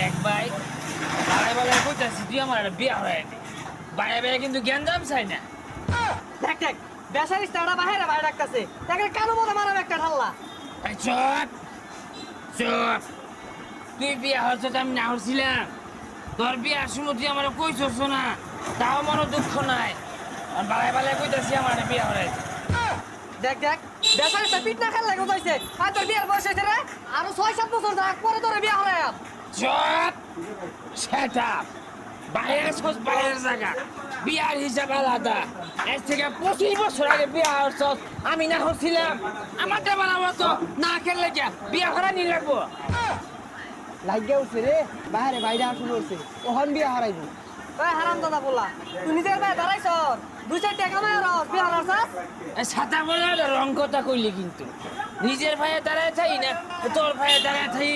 দেখ ভাই বাড়াই বাড়াই কইতাছি তুই আমার একটা বিয়া হয়ে দে বাড়াই বাড়াই কিন্তু জ্ঞান দাম চাই না দেখ দেখ বেসার স্টারটা বাইরে বাইরে ডাকতেছে দেখে কানো মতো মারাম একটা ঢাল্লা এই চুপ চুপ তুই বিয়া হচ্ছে আমি না হচ্ছিলাম তোর বিয়ার সময় তুই আমার কইছস না তাও মনে দুঃখ নাই আর বাড়াই বাড়াই কইতাছি আমার একটা বিয়া হয়ে দে দেখ দেখ বেসার স্টার পিট না খেলে লেগে যাইছে আর তোর বিয়ের বয়স হয়েছে রে আরো 6-7 বছর যাক পরে তোর বিয়ে হলে চুপ shut up বাইরের খোঁজ বাইরের জায়গা বিয়ার হিসাব আলাদা এর থেকে 25 বছর আগে বিয়া হচ্ছস আমি না হচ্ছিলাম আমার তো বানাবো তো না খেললে কি বিয়া করা নি লাগবো লাগিয়ে উঠছে রে বাইরে বাইরে আসুন উঠছে ওখান বিয়ে হারাইব ওই হারাম দাদা বললা তুই নিজের ভাই দাঁড়াইছ 2-4 টাকা মায় আর বিয়ে হারাছস ছাতা বলে রং কথা কইলি কিন্তু নিজের ভাইয়ে দাঁড়ায় থাই না তোর ভাইয়ে দাঁড়ায় থাই